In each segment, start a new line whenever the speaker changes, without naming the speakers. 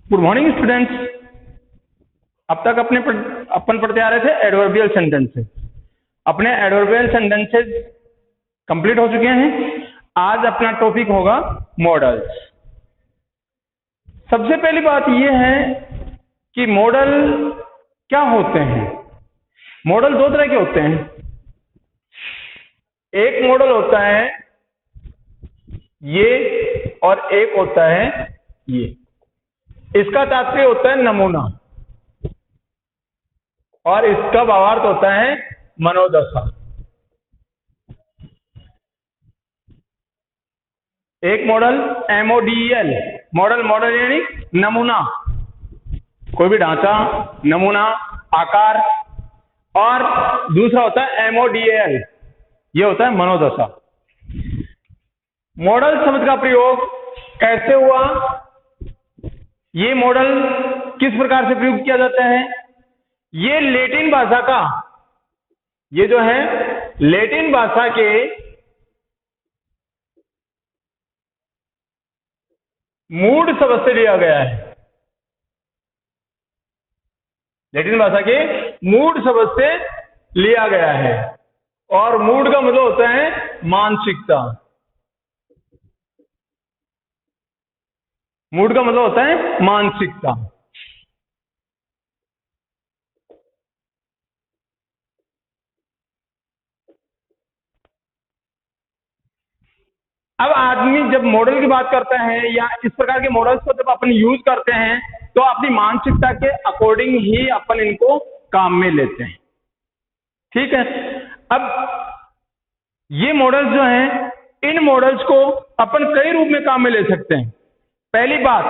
Good morning students. अब तक अपन पढ़ते आ रहे थे एडवर्बियल सेंटेंसेस। अपने एडवर्बियल सेंटेंसेस कंप्लीट हो चुके हैं। आज अपना टॉपिक होगा मॉडल्स। सबसे पहली बात यह है कि मॉडल क्या होते हैं। मॉडल दो तरह के होते हैं। एक मॉडल होता है ये और एक होता है ये। इसका तात्पर्य होता है नमूना और इसका भावार्थ होता है मनोदशा। एक मॉडल MODEL, मॉडल यानी नमूना, कोई भी ढांचा, नमूना, आकार। और दूसरा होता है MODAL, ये होता है मनोदशा। मॉडल शब्द का प्रयोग कैसे हुआ, ये मॉडल किस प्रकार से प्रयोग किया जाता है, ये लैटिन भाषा का, ये जो है लैटिन भाषा के मूड शब्द से लिया गया है। लैटिन भाषा के मूड शब्द से लिया गया है और मूड का मतलब होता है मानसिकता। मूड का मतलब होता है मानसिकता। अब आदमी जब मॉडल की बात करता है या इस प्रकार के मॉडल्स को जब अपन यूज करते हैं तो अपनी मानसिकता के अकॉर्डिंग ही अपन इनको काम में लेते हैं। ठीक है। अब ये मॉडल्स जो हैं, इन मॉडल्स को अपन कई रूप में काम में ले सकते हैं। पहली बात,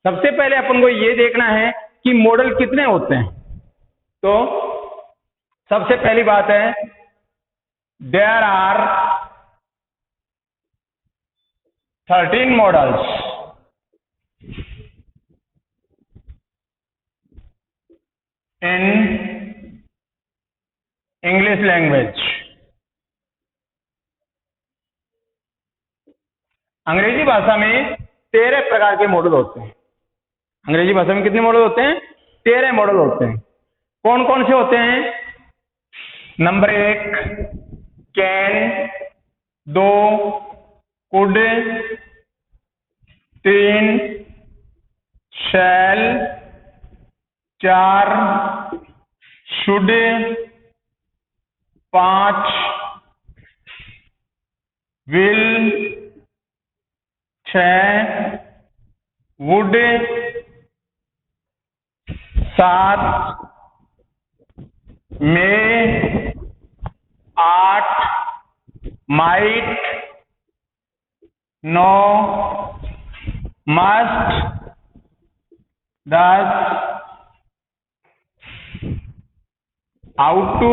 सबसे पहले अपन को ये देखना है कि मॉडल कितने होते हैं। तो सबसे पहली बात है, there are 13 modals in English language. अंग्रेजी भाषा में 13 प्रकार के मॉडल होते हैं। अंग्रेजी भाषा में कितने मॉडल होते हैं? 13 मॉडल होते हैं। कौन कौन से होते हैं? Number 1 can, 2 could, 3 shall, 4 should, 5 will, 6 would, 7 may, 8 might, 9 must, 10 ought to,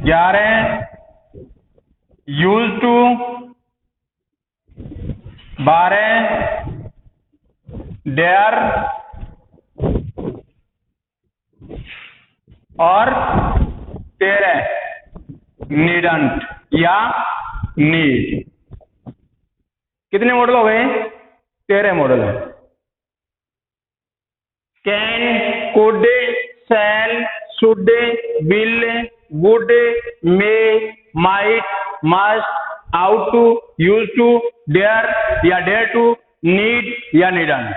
11 used to, 12 dare और 13 नीडंट या नीड। कितने मॉडल हो गए? 13 मॉडल है। Can, could, shall, should, will, would, may, might, must, ought to, used to, dare या dare to, need या needn't.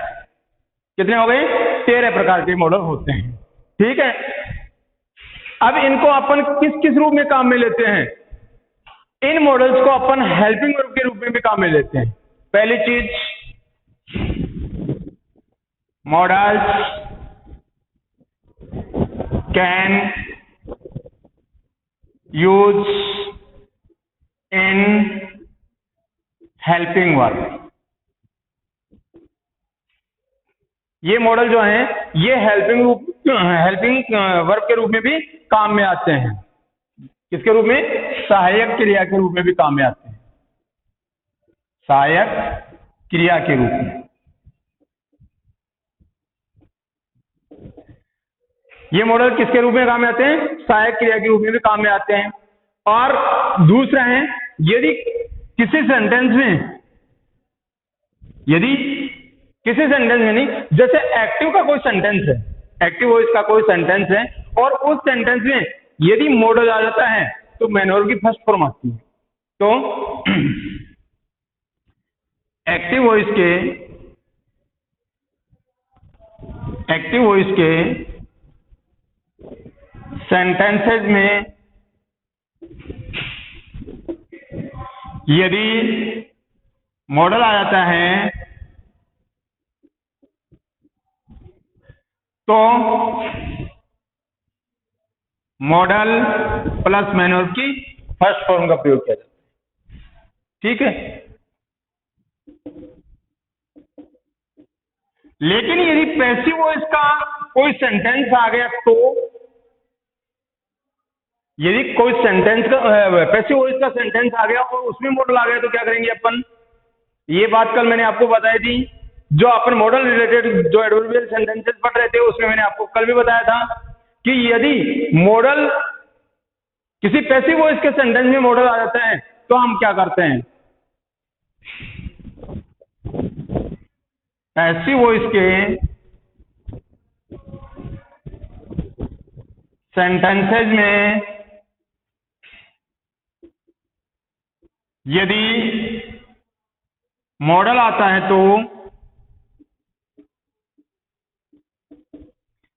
कितने हो गए? 13 प्रकार के मॉडल होते हैं। ठीक है। अब इनको अपन किस किस रूप में काम में लेते हैं? इन मॉडल्स को अपन हेल्पिंग वर्ब के रूप में भी काम में लेते हैं। पहली चीज, models can use in helping verb. ये मॉडल जो हैं, ये हेल्पिंग वर्ब के रूप में भी काम में आते हैं। किसके रूप में? सहायक क्रिया के रूप में भी काम में आते हैं। सहायक क्रिया के रूप में ये मॉडल किसके रूप में काम में आते हैं? सहायक क्रिया के रूप में भी काम में आते हैं। और दूसरा है, यदि किसी सेंटेंस में यदि किसी सेंटेंस में नहीं। जैसे एक्टिव का कोई सेंटेंस है, एक्टिव वॉइस का कोई सेंटेंस है और उस सेंटेंस में यदि मॉडल आ जाता है तो मैन वर्ब की फर्स्ट फॉर्म आती है। तो एक्टिव वॉइस के सेंटेंसेज में यदि मॉडल आ जाता है तो मॉडल प्लस मैन वर्ब की फर्स्ट फॉर्म का प्रयोग किया जाता है। ठीक है, लेकिन यदि पैसिव वॉइस का कोई सेंटेंस आ गया तो, यदि कोई सेंटेंस का पैसिव वॉइस का सेंटेंस आ गया और उसमें मॉडल आ गया तो क्या करेंगे अपन? ये बात कल मैंने आपको बताई थी, जो अपन मॉडल रिलेटेड जो एडवर्बियल सेंटेंसेस पढ़ रहे थे उसमें मैंने आपको कल भी बताया था कि यदि मॉडल किसी पैसिव वॉइस के सेंटेंस में मॉडल आ जाता है तो हम क्या करते हैं? पैसिव वॉइस के सेंटेंसेज में यदि मॉडल आता है तो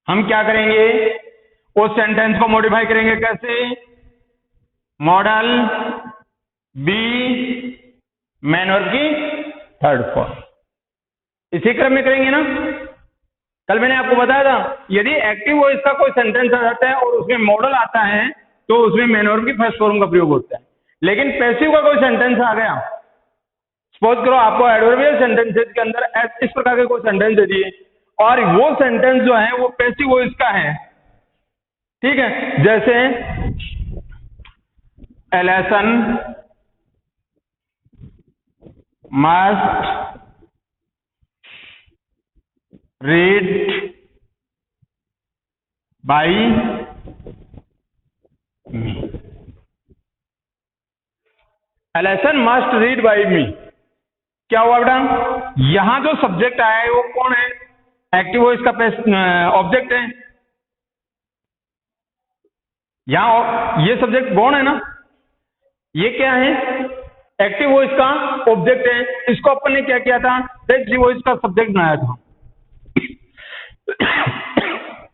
हम क्या करेंगे? उस सेंटेंस को मॉडिफाई करेंगे। कैसे? मॉडल बी मैन वर्ब की थर्ड फॉर्म, इसी क्रम में करेंगे ना। कल मैंने आपको बताया था यदि एक्टिव वॉइस का कोई सेंटेंस आ जाता है और उसमें मॉडल आता है तो उसमें मैन वर्ब की फर्स्ट फॉर्म का प्रयोग होता है। लेकिन पैसिव का कोई सेंटेंस आ गया, सपोज करो आपको एडवर्बियल सेंटेंसेस के अंदर इस प्रकार के कोई सेंटेंस दे दिए और वो सेंटेंस जो है वो पैसिव वॉइस का है। ठीक है, जैसे a lesson must read by me. A lesson must read by me, क्या हुआ बेटा? यहां जो सब्जेक्ट आया है वो कौन है? एक्टिव वॉइस का ऑब्जेक्ट है। यहां ये सब्जेक्ट गौण है ना, ये क्या है? एक्टिव वॉइस का ऑब्जेक्ट है। इसको अपन ने क्या किया था? पैसिव वॉइस का सब्जेक्ट बनाया था।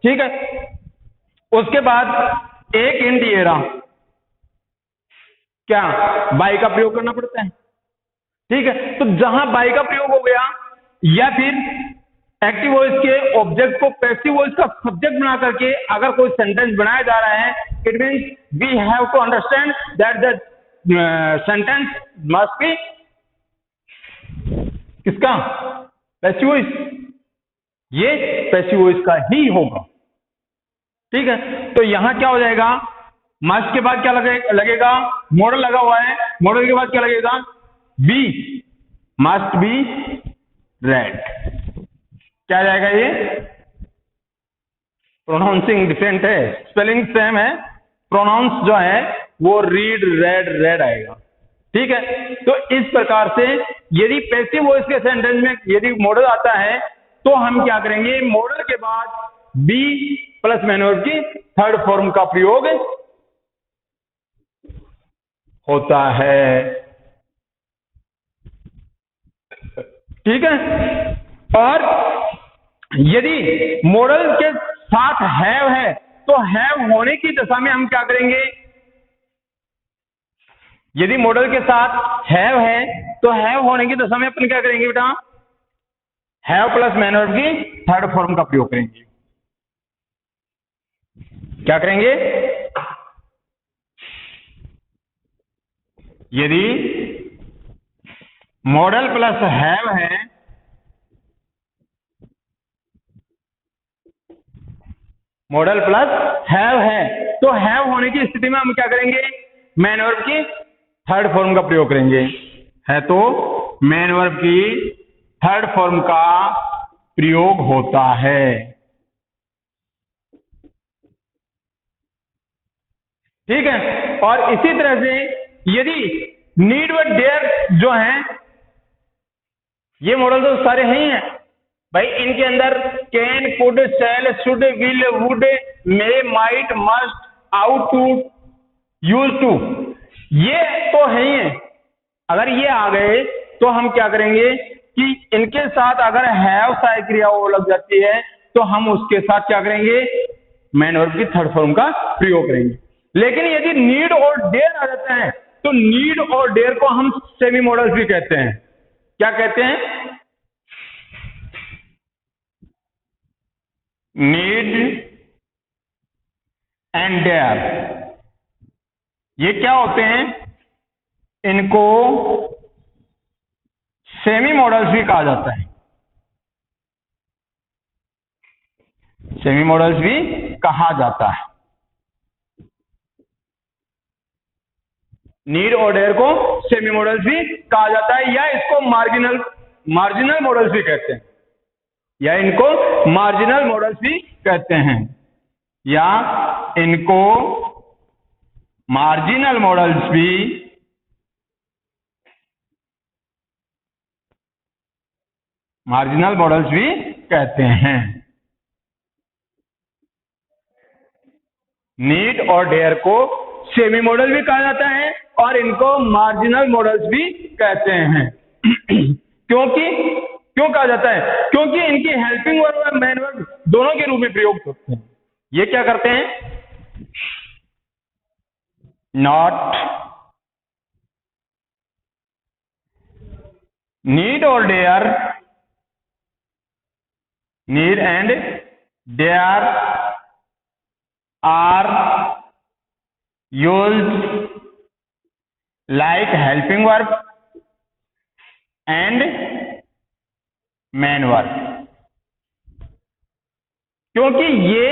ठीक है, उसके बाद एक हिंट ये रहा, क्या बाई का प्रयोग करना पड़ता है। ठीक है, तो जहां बाई का प्रयोग हो गया या फिर एक्टिव वॉइस के ऑब्जेक्ट को पैसिव वॉइस का सब्जेक्ट बना करके अगर कोई सेंटेंस बनाया जा रहा है, it means we have to understand that the sentence must be किसका? Passive voice. ये पैसिव वॉइस का ही होगा। ठीक है, तो यहां क्या हो जाएगा? मस्ट के बाद क्या लगेगा? मॉडल लगा हुआ है। मॉडल के बाद क्या लगेगा? Be must be read. क्या आ जाएगा? ये प्रोनाउंसिंग डिफरेंट है, स्पेलिंग सेम है, प्रोनाउंस जो है वो रीड रेड रेड आएगा। ठीक है, तो इस प्रकार से यदि पैसिव वॉइस के सेंटेंस में यदि मॉडल आता है तो हम क्या करेंगे? मॉडल के बाद बी प्लस मैन वर्ब की थर्ड फॉर्म का प्रयोग होता है। ठीक है, और यदि मॉडल के साथ हैव है तो हैव होने की दशा में हम क्या करेंगे? यदि मॉडल के साथ हैव है तो हैव होने की दशा में अपन क्या करेंगे बेटा? हैव प्लस मैन वर्ब की थर्ड फॉर्म का प्रयोग करेंगे। क्या करेंगे? यदि मॉडल प्लस हैव है मॉडल प्लस हैव है तो हैव होने की स्थिति में हम क्या करेंगे? मैन वर्ब की थर्ड फॉर्म का प्रयोग करेंगे। है तो मैन वर्ब की थर्ड फॉर्म का प्रयोग होता है। ठीक है, और इसी तरह से यदि नीड व डेयर जो है, ये मॉडल तो सारे हैं ही हैं, भाई इनके अंदर can, could, shall, should, will, would, may, might, must, ought to, used to, ये तो है ही है। अगर ये आ गए तो हम क्या करेंगे कि इनके साथ अगर हैव सहायक क्रिया वो लग जाती है तो हम उसके साथ क्या करेंगे, मैन वर्ब की थर्ड फॉर्म का प्रयोग करेंगे। लेकिन यदि नीड और डेयर आ जाता है तो नीड और डेयर को हम सेमी मॉडल्स भी कहते हैं। क्या कहते हैं? नीड एंड डेयर, ये क्या होते हैं? इनको सेमी मॉडल्स भी कहा जाता है। सेमी मॉडल्स भी कहा जाता है। नीड और डेयर को सेमी मॉडल्स भी कहा जाता है, या इसको मार्जिनल मॉडल्स भी कहते हैं, या इनको मार्जिनल मॉडल्स भी कहते हैं, या इनको मार्जिनल मॉडल्स भी कहते हैं। नीड और डेयर को सेमी मॉडल भी कहा जाता है और इनको मार्जिनल मॉडल्स भी कहते हैं। क्यों कहा जाता है? क्योंकि इनकी हेल्पिंग वर्ब और मेन वर्ब दोनों के रूप में प्रयोग होते हैं। ये क्या करते हैं? नॉट, नीड और dare, need and dare are used like helping verb and main verb। क्योंकि ये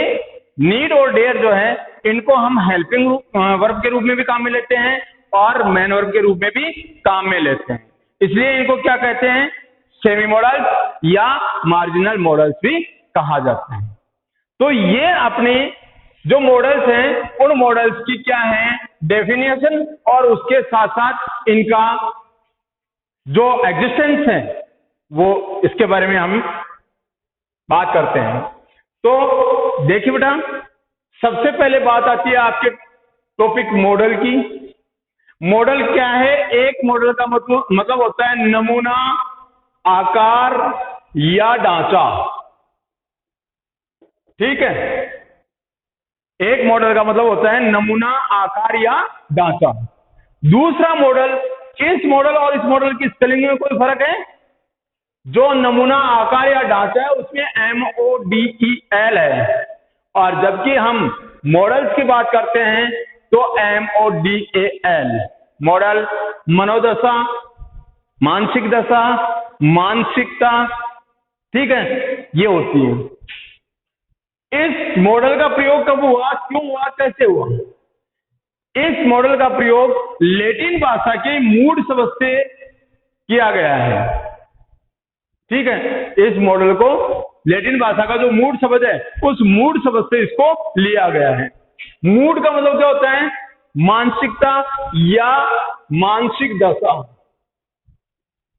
नीड और डेयर जो है इनको हम हेल्पिंग वर्ब के रूप में भी काम में लेते हैं और मेन वर्ब के रूप में भी काम में लेते हैं, इसलिए इनको क्या कहते हैं? सेमी मॉडल्स या मार्जिनल मॉडल्स भी कहा जाता है। तो ये अपने जो मॉडल्स हैं उन मॉडल्स की क्या है डेफिनेशन, और उसके साथ साथ इनका जो एग्जिस्टेंस है वो इसके बारे में हम बात करते हैं। तो देखिए बेटा, सबसे पहले बात आती है आपके टॉपिक मॉडल की। मॉडल क्या है? एक मॉडल का मतलब होता है नमूना, आकार या ढांचा। ठीक है, एक मॉडल का मतलब होता है नमूना, आकार या ढांचा। दूसरा मॉडल, इस मॉडल और इस मॉडल की स्पेलिंग में कोई फर्क है? जो नमूना, आकार या ढांचा है उसमें MODEL है, और जबकि हम मॉडल्स की बात करते हैं तो MODAL। मॉडल मनोदशा, मानसिक दशा, मानसिकता, ठीक है, ये होती है। इस मॉडल का प्रयोग कब हुआ, क्यों हुआ, कैसे हुआ? इस मॉडल का प्रयोग लैटिन भाषा के मूड शब्द से किया गया है। ठीक है, इस मॉडल को लैटिन भाषा का जो मूड शब्द है उस मूड शब्द से इसको लिया गया है। मूड का मतलब क्या होता है? मानसिकता या मानसिक दशा,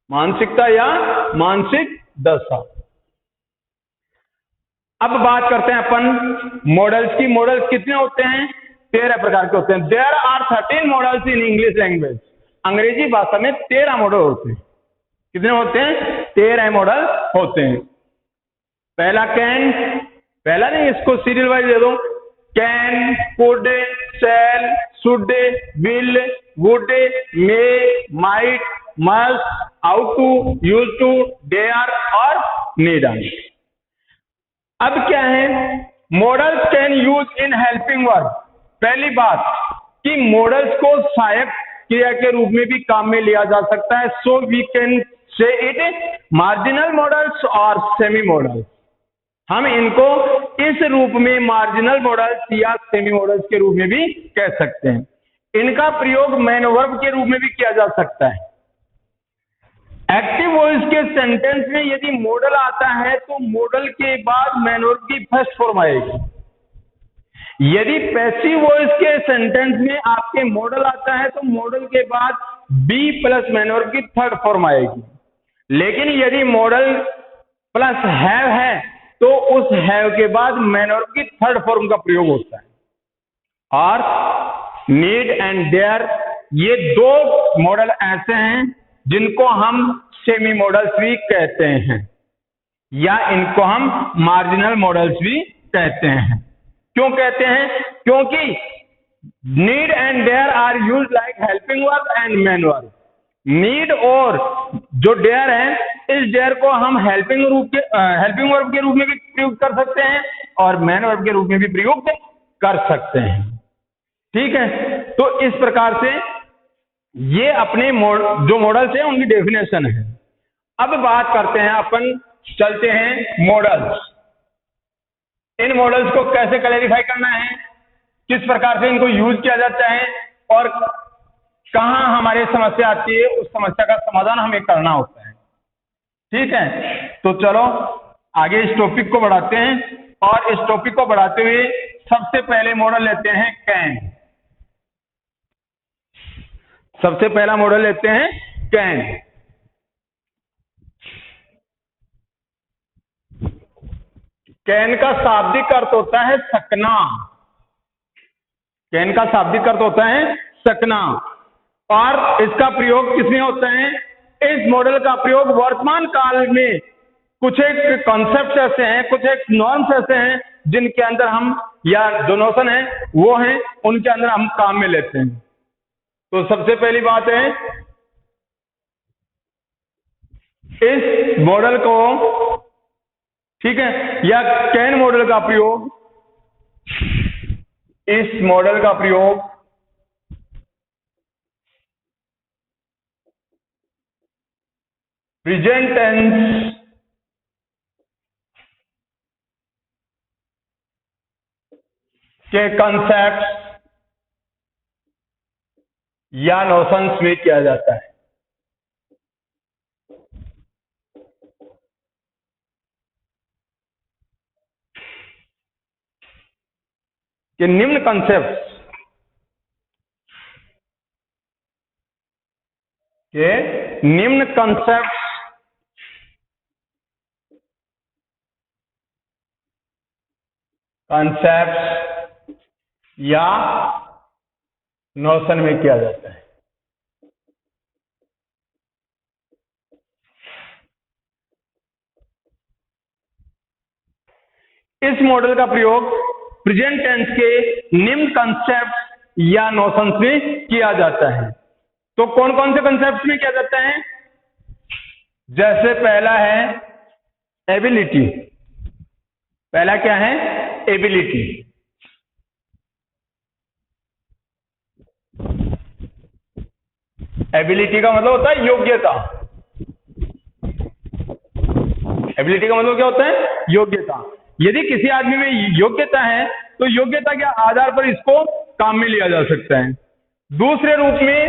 मानसिकता या मानसिक दशा। अब बात करते हैं अपन मॉडल्स की। मॉडल्स कितने होते हैं? 13 प्रकार के होते हैं। There are 13 modals in English language. अंग्रेजी भाषा में 13 मॉडल होते हैं। कितने होते हैं? 13 मॉडल होते हैं। पहला कैन, पहला नहीं, इसको सीरियल वाइज दे दो। Can, could, shall, should, will, would, may, might, must, ought to, used to, dare और नीड। अब क्या है? Modals can use in helping verb. पहली बात कि मॉडल्स को सहायक क्रिया के रूप में भी काम में लिया जा सकता है। So we can say it marginal modals और सेमी मॉडल्स। हम इनको इस रूप में मार्जिनल मॉडल्स या सेमी मॉडल्स के रूप में भी कह सकते हैं। इनका प्रयोग मेन वर्ब के रूप में भी किया जा सकता है। एक्टिव वॉइस के सेंटेंस में यदि मॉडल आता है तो मॉडल के बाद मेन वर्ब की फर्स्ट फॉर्म आएगी। यदि पैसिव वॉइस के सेंटेंस में आपके मॉडल आता है तो मॉडल के बाद बी प्लस मेन वर्ब की थर्ड फॉर्म आएगी। लेकिन यदि मॉडल प्लस हैव है, तो उस हैव के बाद मैन वर्ब की थर्ड फॉर्म का प्रयोग होता है। और नीड एंड देयर, ये दो मॉडल ऐसे हैं जिनको हम सेमी मॉडल्स भी कहते हैं, या इनको हम मार्जिनल मॉडल्स भी कहते हैं। क्यों कहते हैं? क्योंकि need and dare are use like helping verb and main verb. Need और जो डेयर है, इस डेयर को हम हेल्पिंग वर्ब के रूप में भी प्रयुक्त कर सकते हैं और मेन वर्ब के रूप में भी प्रयुक्त कर सकते हैं। ठीक है, तो इस प्रकार से ये अपने जो मॉडल्स हैं उनकी डेफिनेशन है। अब बात करते हैं अपन, चलते हैं मॉडल्स। इन मॉडल्स को कैसे क्लैरिफाई करना है, किस प्रकार से इनको यूज किया जाता है और कहां हमारी समस्या आती है, उस समस्या का समाधान हमें करना होता है। ठीक है, तो चलो आगे इस टॉपिक को बढ़ाते हैं। और इस टॉपिक को बढ़ाते हुए सबसे पहले मॉडल लेते हैं कैन। सबसे पहला मॉडल लेते हैं कैन। कैन का शाब्दिक अर्थ होता है सकना। कैन का शाब्दिक अर्थ होता है सकना। और इसका प्रयोग किसमें होता है? इस मॉडल का प्रयोग वर्तमान काल में कुछ एक कॉन्सेप्ट ऐसे हैं, कुछ एक नॉर्म्स ऐसे हैं जिनके अंदर हम, या जो नोशन है वो हैं, उनके अंदर हम काम में लेते हैं। तो सबसे पहली बात है, इस मॉडल को, ठीक है, या कैन मॉडल का प्रयोग, इस मॉडल का प्रयोग प्रेजेंट टेंस के कॉन्सेप्ट या नोशंस में किया जाता है। कि निम्न कॉन्सेप्ट या नोशन में किया जाता है। इस मॉडल का प्रयोग प्रेजेंट टेंस के निम्न कॉन्सेप्ट या नोशंस में किया जाता है। तो कौन कौन से कॉन्सेप्ट में किया जाता है? जैसे पहला है एबिलिटी। पहला क्या है? एबिलिटी। एबिलिटी का मतलब होता है योग्यता। एबिलिटी का मतलब क्या होता है? योग्यता। यदि किसी आदमी में योग्यता है तो योग्यता के आधार पर इसको काम में लिया जा सकता है। दूसरे रूप में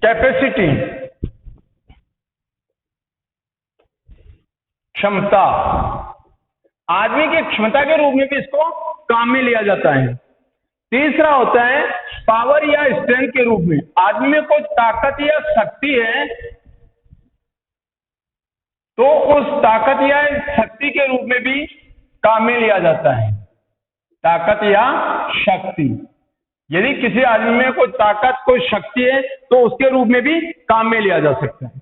कैपेसिटी, क्षमता, आदमी की क्षमता के रूप में भी इसको काम में लिया जाता है। तीसरा होता है पावर या स्ट्रेंथ के रूप में। आदमी में कोई ताकत या शक्ति है तो उस ताकत या शक्ति के रूप में भी काम में लिया जाता है। ताकत या शक्ति, यदि किसी आदमी में कोई ताकत, कोई शक्ति है तो उसके रूप में भी काम में लिया जा सकता है।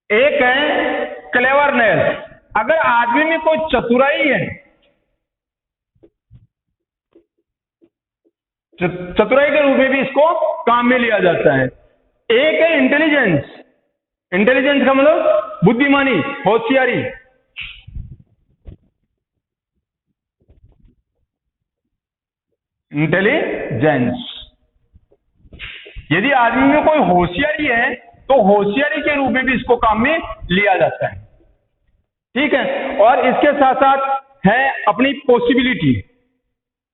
एक है क्लेवरनेस। अगर आदमी में कोई चतुराई है, चतुराई के रूप में भी इसको काम में लिया जाता है। एक है इंटेलिजेंस। इंटेलिजेंस का मतलब बुद्धिमानी, होशियारी। इंटेलिजेंस, यदि आदमी में कोई होशियारी है तो होशियारी के रूप में भी इसको काम में लिया जाता है। ठीक है, और इसके साथ साथ है अपनी पॉसिबिलिटी।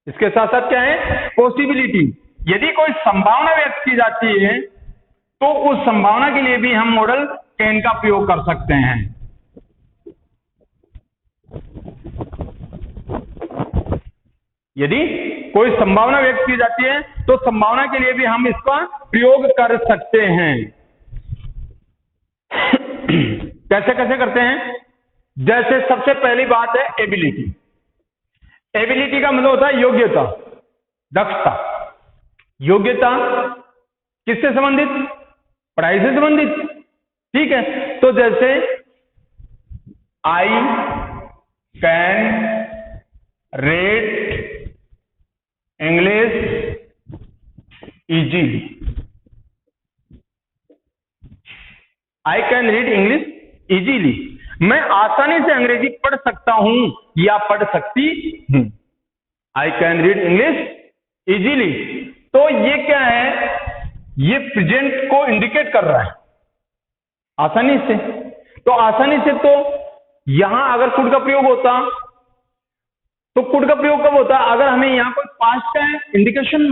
इसके साथ साथ क्या है? पॉसिबिलिटी। यदि कोई संभावना व्यक्त की जाती है तो उस संभावना के लिए भी हम मॉडल कैन का प्रयोग कर सकते हैं। यदि कोई संभावना व्यक्त की जाती है तो संभावना के लिए भी हम इसका प्रयोग कर सकते हैं। कैसे कैसे करते हैं? जैसे सबसे पहली बात है एबिलिटी। एबिलिटी का मतलब होता है योग्यता, दक्षता। योग्यता किससे संबंधित? पढ़ाई से संबंधित। ठीक है, तो जैसे I can read English easily. I can read English easily, मैं आसानी से अंग्रेजी पढ़ सकता हूं या पढ़ सकती हूं। I can read English easily, तो ये क्या है? ये प्रेजेंट को इंडिकेट कर रहा है आसानी से। तो आसानी से, तो यहां अगर कुड का प्रयोग होता तो कुड का प्रयोग कब होता? अगर हमें यहां कोई पास्ट का इंडिकेशन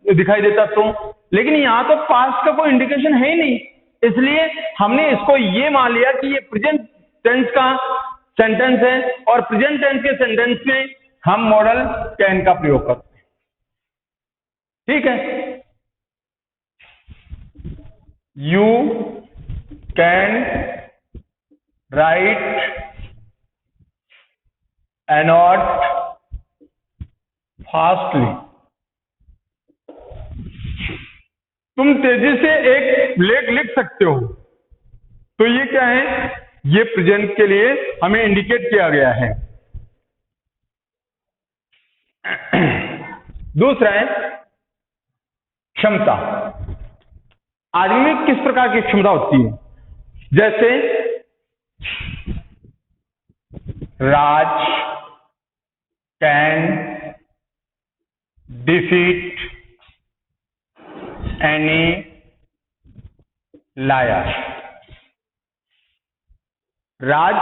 दिखाई देता तो, लेकिन यहां तो पास्ट का कोई इंडिकेशन है ही नहीं, इसलिए हमने इसको ये मान लिया कि ये प्रेजेंट टेंस का सेंटेंस है और प्रेजेंट टेंस के सेंटेंस में हम मॉडल कैन का प्रयोग करते हैं। ठीक है, you can write A note fastly. तुम तेजी से एक लेख लिख सकते हो। तो ये क्या है? ये प्रेजेंट के लिए हमें इंडिकेट किया गया है। दूसरा है क्षमता। आदमी में किस प्रकार की क्षमता होती है? जैसे Raj can defeat any liar. Raj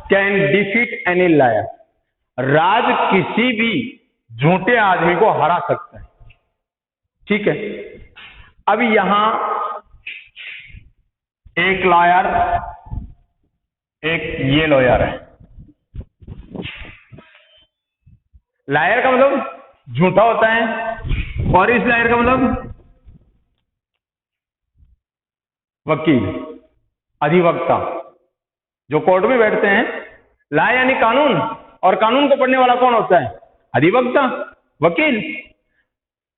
can defeat any liar. Raj किसी भी झूठे आदमी को हरा सकता है। ठीक है, अब यहां एक लायर, एक ये लॉयर है। लायर का मतलब झूठा होता है और इस लायर का मतलब वकील, अधिवक्ता, जो कोर्ट में बैठते हैं। ला यानी कानून, और कानून को पढ़ने वाला कौन होता है? अधिवक्ता, वकील।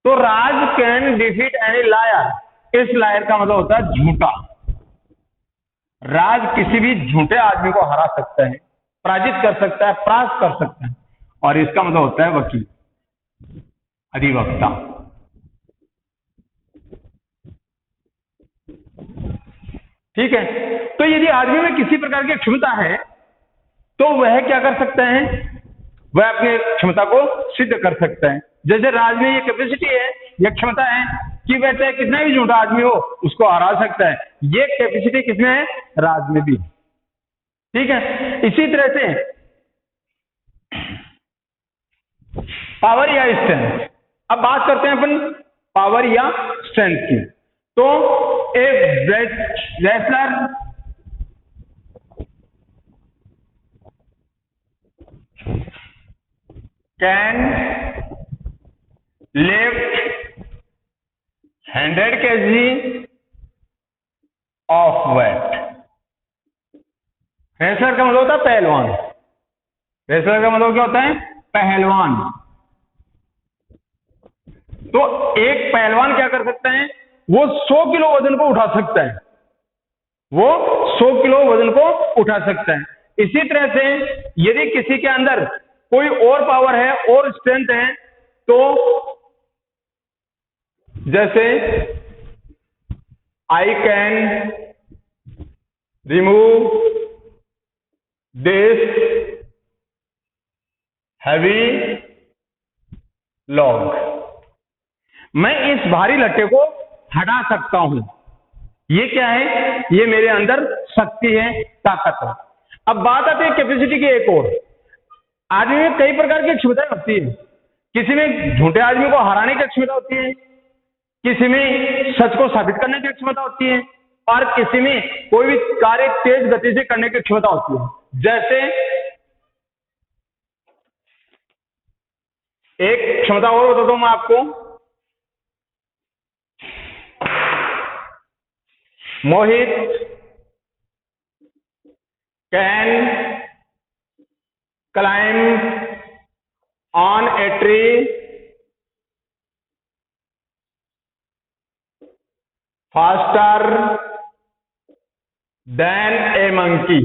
तो राज कैन डिफीट एनी लायर, इस लायर का मतलब होता है झूठा। राज किसी भी झूठे आदमी को हरा सकता है, पराजित कर सकता है, परास्त कर सकता है, और इसका मतलब होता है वकील, अधिवक्ता। ठीक है, तो यदि आदमी में किसी प्रकार की क्षमता है तो वह क्या कर सकता है? वह अपनी क्षमता को सिद्ध कर सकता है। जैसे राज में ये कैपेसिटी है, ये क्षमता है कि वह चाहे कितना भी झूठा आदमी हो उसको हरा सकता है। ये कैपेसिटी किसमें है? राज में भी। ठीक है, इसी तरह से पावर या स्ट्रेंथ। अब बात करते हैं अपन पावर या स्ट्रेंथ की। तो एक wrestler can lift 100 kg of weight. Wrestler का मतलब होता है पहलवान। रेसलर का मतलब क्या होता है? पहलवान। तो एक पहलवान क्या कर सकता है? वो 100 किलो वजन को उठा सकता है। वो 100 किलो वजन को उठा सकता है। इसी तरह से यदि किसी के अंदर कोई और पावर है और स्ट्रेंथ है, तो जैसे I can remove this heavy log, मैं इस भारी लट्टे को हटा सकता हूं। ये क्या है? ये मेरे अंदर शक्ति है, ताकत है। अब बात आती है कैपेसिटी की एक और। आदमी में कई प्रकार की क्षमताएं होती है। किसी में झूठे आदमी को हराने की क्षमता होती है, किसी में सच को साबित करने की क्षमता होती है, और किसी में कोई भी कार्य तेज गति से करने की क्षमता होती है। जैसे एक क्षमता और बताता हूं मैं आपको। Mohit can climb on a tree faster than a monkey.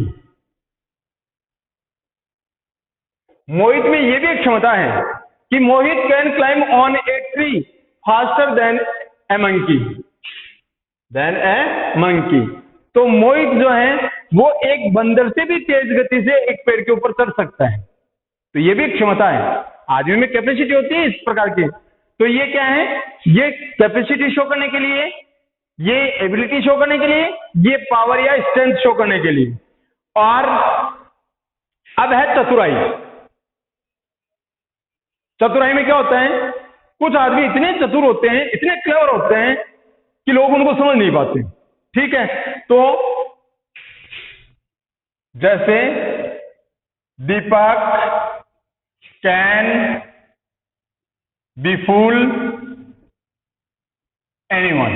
Mohit में यह भी एक क्षमता है कि Mohit can climb on a tree faster than a monkey. तो मोहित जो है वो एक बंदर से भी तेज गति से एक पेड़ के ऊपर चढ़ सकता है। तो ये भी एक क्षमता है, आदमी में कैपेसिटी होती है इस प्रकार की। तो ये क्या है, ये कैपेसिटी शो करने के लिए, ये एबिलिटी शो करने के लिए, ये पावर या स्ट्रेंथ शो करने के लिए। और अब है चतुराई। चतुराई में क्या होता है, कुछ आदमी इतने चतुर होते हैं, इतने क्लेवर होते हैं कि लोग उनको समझ नहीं पाते। ठीक है, तो जैसे दीपक कैन बी फूल एनीवन।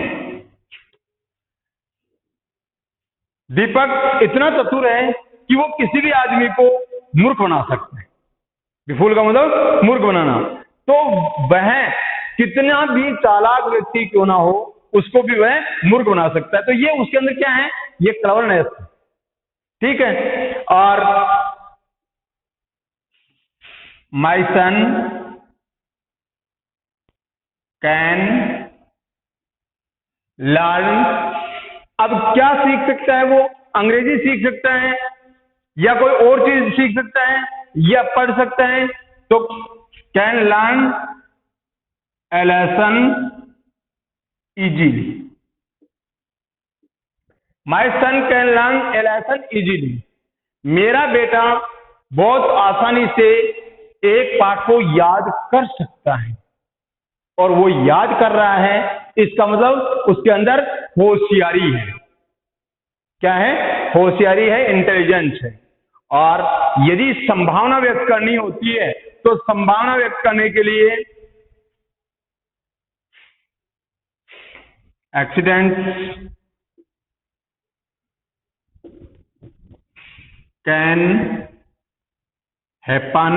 दीपक इतना चतुर है कि वो किसी भी आदमी को मूर्ख बना सकते हैं। विफुल का मतलब मूर्ख बनाना। तो वह कितना भी चालाक व्यक्ति क्यों ना हो, उसको भी वह मूर्ख बना सकता है। तो ये उसके अंदर क्या है, ये क्लेवरनेस। ठीक है, और माय सन कैन लर्न। अब क्या सीख सकता है वो, अंग्रेजी सीख सकता है या कोई और चीज सीख सकता है या पढ़ सकता है। तो can learn A lesson easily. My son can learn A lesson easily. मेरा बेटा बहुत आसानी से एक पाठ को याद कर सकता है, और वो याद कर रहा है, इसका मतलब उसके अंदर होशियारी है। क्या है, होशियारी है, इंटेलिजेंस है। और यदि संभावना व्यक्त करनी होती है तो संभावना व्यक्त करने के लिए एक्सीडेंट कैन हैपन।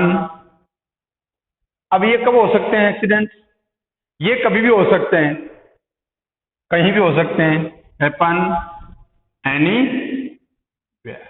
अब ये कब हो सकते हैं एक्सीडेंट, ये कभी भी हो सकते हैं, कहीं भी हो सकते हैं। Happen any where.